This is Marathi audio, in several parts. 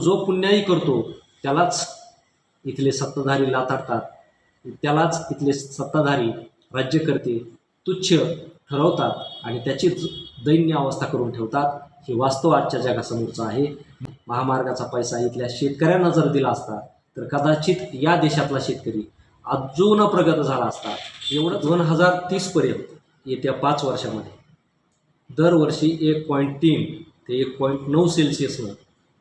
जो पुण्याई करतो त्यालाच इथले सत्ताधारी लाथाडतात, त्यालाच इथले सत्ताधारी राज्यकर्ते तुच्छ ठरवतात आणि त्याचीच दैन्य अवस्था करून ठेवतात. हे वास्तव आजच्या जगासमोरचं आहे. महामार्गाचा पैसा इथल्या शेतकऱ्यांना जर दिला असता तर कदाचित या देशातला शेतकरी अजून प्रगत झाला असता. एवढं 2030 पर्यंत येत्या 5 वर्षामध्ये दरवर्षी 1.3 ते 1.9 सेल्सिअसनं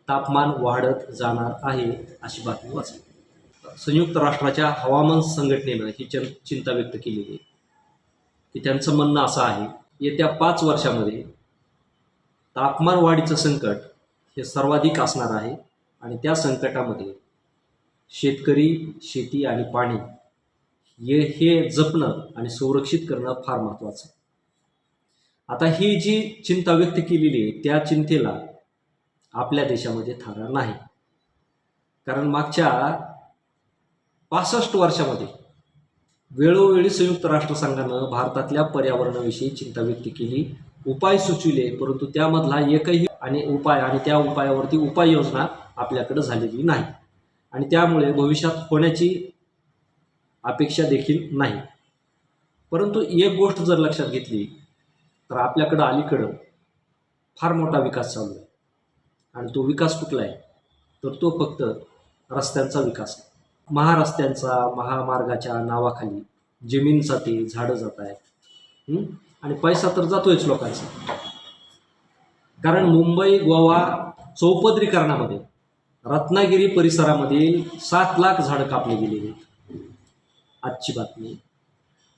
तापमान वाढत जाणार आहे, अशी बातमी वाचली. संयुक्त राष्ट्राच्या हवामान संघटनेनं ही चिंता व्यक्त केलेली आहे की त्यांचं म्हणणं असं आहे, येत्या 5 वर्षामध्ये तापमान वाढीचं संकट हे सर्वाधिक असणार आहे आणि त्या संकटामध्ये शेतकरी, शेती आणि पाणी हे जपणं आणि संरक्षित करणं फार महत्त्वाचं आहे. आता ही जी चिंता व्यक्त केलेली आहे त्या चिंतेला आपल्या देशामध्ये थारा नाही. कारण मागच्या 65 वर्षामध्ये वेळोवेळी संयुक्त राष्ट्रसंघानं भारतातल्या पर्यावरणाविषयी चिंता व्यक्त केली, उपाय सुचविले, परंतु त्यामधला एकही उपाय आणि त्या उपायावरती उपाययोजना आपल्याकडे झालेली नाही आणि त्यामुळे भविष्यात होण्याची अपेक्षा देखील नाही. परंतु एक गोष्ट जर लक्षात घेतली तर आपल्याकडं अलीकडं फार मोठा विकास चालू आहे आणि तो विकास कुठला आहे तर तो फक्त रस्त्यांचा विकास आहे. महारस्त्यांचा, महामार्गाच्या नावाखाली जमीन जाते, झाडं जात आहेत आणि पैसा तर जातोयच लोकांचा. कारण मुंबई गोवा चौपदरीकरणामध्ये रत्नागिरी परिसरामधील 7 लाख झाडं कापली गेलेली आहेत, आजची बातमी.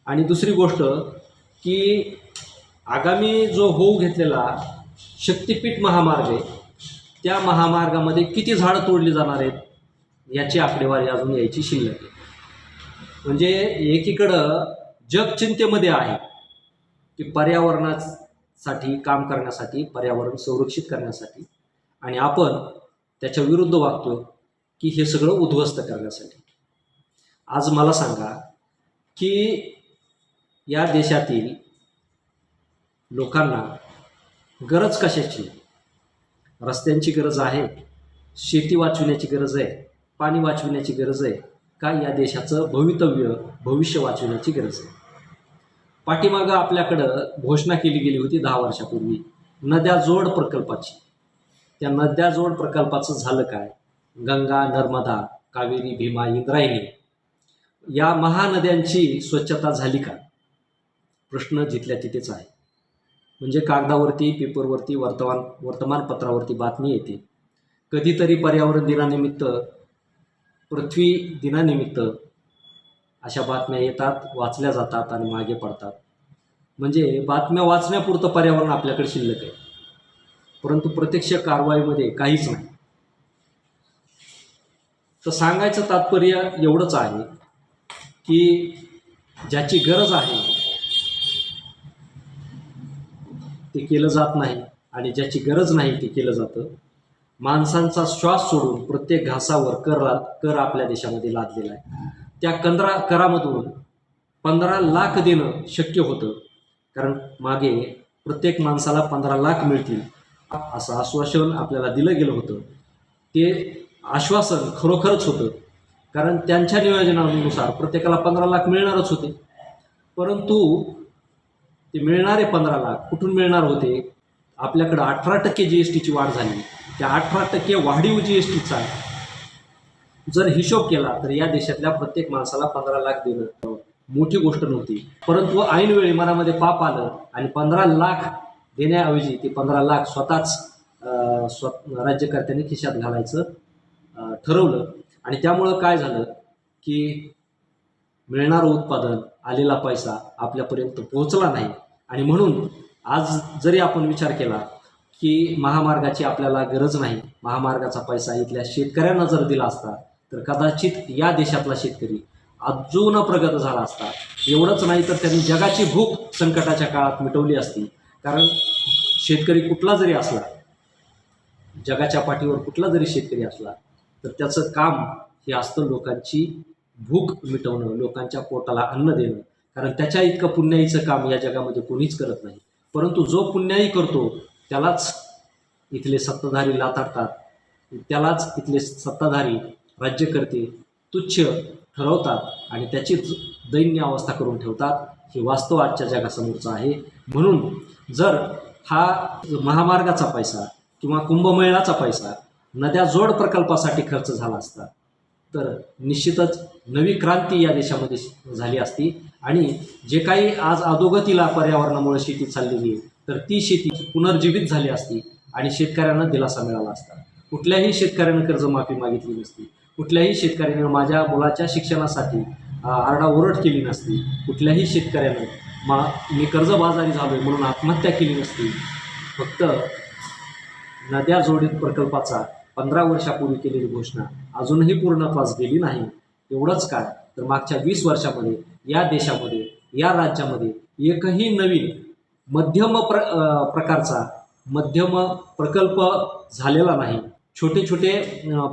आणि दुसरी गोष्ट की आगामी जो होऊ घेतलेला शक्तिपीठ महामार्ग आहे त्या महामार्गामध्ये किती झाडं तोडली जाणार आहेत याची आकडेवारी अजून यायची शिल्लक आहे. म्हणजे एकीकडं जग चिंतेमध्ये आहे की पर्यावरणासाठी काम करण्यासाठी, पर्यावरण संरक्षित करण्यासाठी, आणि आपण त्याच्या विरुद्ध वागतो की हे सगळं उद्ध्वस्त करण्यासाठी. आज मला सांगा की या देशातील लोकांना गरज कशाची? रस्त्यांची गरज आहे, शेती वाचविण्याची गरज आहे, पाणी वाचविण्याची गरज आहे का या देशाचं भविष्य वाचविण्याची गरज आहे? पाठीमागं आपल्याकडं घोषणा केली गेली होती 10 वर्षापूर्वी नद्या जोड प्रकल्पाची. त्या नद्या जोड प्रकल्पाचं झालं काय? गंगा, नर्मदा, कावेरी, भीमा, इंद्रायणी या महानद्यांची स्वच्छता झाली का? प्रश्न जिथल्या तिथेच आहे. म्हणजे कागदावरती, पेपरवरती, वर्तमानपत्रावरती बातमी येते, कधीतरी पर्यावरण दिनानिमित्त, पृथ्वी दिनानिमित्त अशा बातम्या येतात, वाचल्या जातात आणि मागे पडतात. म्हणजे बातम्या वाचण्यापुरतं पर्यावरण आपल्याकडे शिल्लक आहे, परंतु प्रत्यक्ष कारवाईमध्ये काहीच नाही. तर सांगायचं तात्पर्य एवढंच आहे की ज्याची गरज आहे ते केलं जात नाही आणि ज्याची गरज नाही ते केलं जातं. माणसांचा श्वास सोडून प्रत्येक घासावर कर आपल्या देशामध्ये लादलेला आहे. त्या करामधून 15 लाख देणं शक्य होतं, कारण मागे प्रत्येक माणसाला 15 लाख मिळतील असं आश्वासन आपल्याला दिलं गेलं होतं. ते आश्वासन खरोखरच होतं, कारण त्यांच्या नियोजनानुसार प्रत्येकाला 15 लाख मिळणारच होते. परंतु ते मिळणारे 15 लाख कुठून मिळणार होते? आपल्याकडं 18% GSTची वाढ झाली. त्या 18% वाढीव GSTचा जर हिशोब केला तर या देशातल्या प्रत्येक माणसाला 15 लाख देणं मोठी गोष्ट नव्हती. परंतु ऐनवेळी मनामध्ये पाप आलं आणि 15 लाख देण्याऐवजी ते 15 लाख स्वतःच राज्यकर्त्यांनी खिशात घालायचं ठरवलं. आणि त्यामुळं काय झालं की मिळणारं उत्पादन, आलेला पैसा आपल्यापर्यंत पोहोचला नाही. आणि म्हणून आज जरी आपण विचार केला की महामार्गाची आपल्याला गरज नाही, महामार्गाचा पैसा इथल्या शेतकऱ्यांना जर दिला असता तर कदाचित या देशातला शेतकरी अजून प्रगत झाला असता. एवढंच नाही तर त्यांनी जगाची भूक संकटाच्या काळात मिटवली असती. कारण शेतकरी कुठला जरी असला, जगाच्या पाठीवर कुठला जरी शेतकरी असला तर त्याचं काम हे असतं लोकांची भूक मिटवणं, लोकांच्या पोटाला अन्न देणं. कारण त्याच्या इतकं पुण्याईचं काम या जगामध्ये कोणीच करत नाही. परंतु जो पुण्याई करतो त्यालाच इथले सत्ताधारी लाथाडतात, त्यालाच इथले सत्ताधारी राज्यकर्ते तुच्छ ठरवतात आणि त्याचीच दैन्य अवस्था करून ठेवतात. हे वास्तव आजच्या जगासमोरचं आहे. म्हणून जर हा महामार्गाचा पैसा किंवा कुंभमेळ्याचा पैसा नद्या जोड प्रकल्पासाठी खर्च झाला असता तर निश्चितच नवी क्रांती या देशामध्ये झाली असती आणि जे काही आज अधोगतीला पर्यावरणामुळे शेती चाललेली आहे तर ती शेती पुनर्जीवित झाली असती आणि शेतकऱ्यांना दिलासा मिळाला असता. कुठल्याही शेतकऱ्यानं कर्जमाफी मागितली नसती, कुठल्याही शेतकऱ्यानं माझ्या मुलाच्या शिक्षणासाठी आरडाओरड केली नसती, कुठल्याही शेतकऱ्यानं मी कर्जबाजारी झालो आहे म्हणून आत्महत्या केली नसती. फक्त नद्या जोडीत प्रकल्पाचा 15 वर्षापूर्वी केलेली घोषणा अजूनही पूर्णत्वास गेली नाही. एवढंच काय तर मागच्या 20 वर्षामध्ये या देशामध्ये या राज्यामध्ये एकही नवीन प्रकारचा मध्यम प्रकल्प झालेला नाही. छोटे छोटे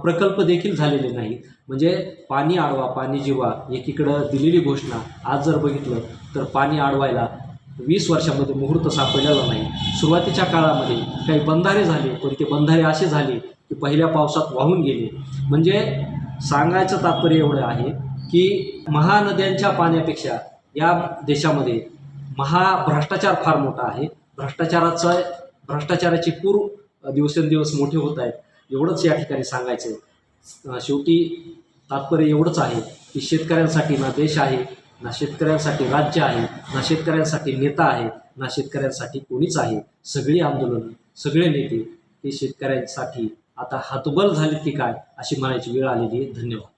प्रकल्प देखील झालेले नाहीत. म्हणजे पाणी अडवा पाणी जिरवा एकीकडं दिलेली घोषणा आज जर बघितलं तर पाणी अडवायला 20 वर्षामध्ये मुहूर्त सापडलेला नाही. सुरुवातीच्या काळामध्ये काही बंधारे झाले पण ते बंधारे असे झाले की पहिल्या पावसात वाहून गेले. म्हणजे सांगायचं तात्पर्य एवढं आहे की महानद्यांच्या पाण्यापेक्षा या देशामध्ये महाभ्रष्टाचार फार मोठा आहे. भ्रष्टाचाराचे पूर दिवसेंदिवस मोठे होत आहेत. एवढंच या ठिकाणी सांगायचं. शेवटी तात्पर्य एवढंच आहे की शेतकऱ्यांसाठी ना देश आहे, ना शेतकऱ्यांसाठी राज्य आहे, ना शेतकऱ्यांसाठी नेता आहे, ना शेतकऱ्यांसाठी कोणीच आहे. सगळी आंदोलनं सगळे नेते हे शेतकऱ्यांसाठी आता हतबल झाले की काय अशी म्हणायची वेळ आलेली आहे. धन्यवाद.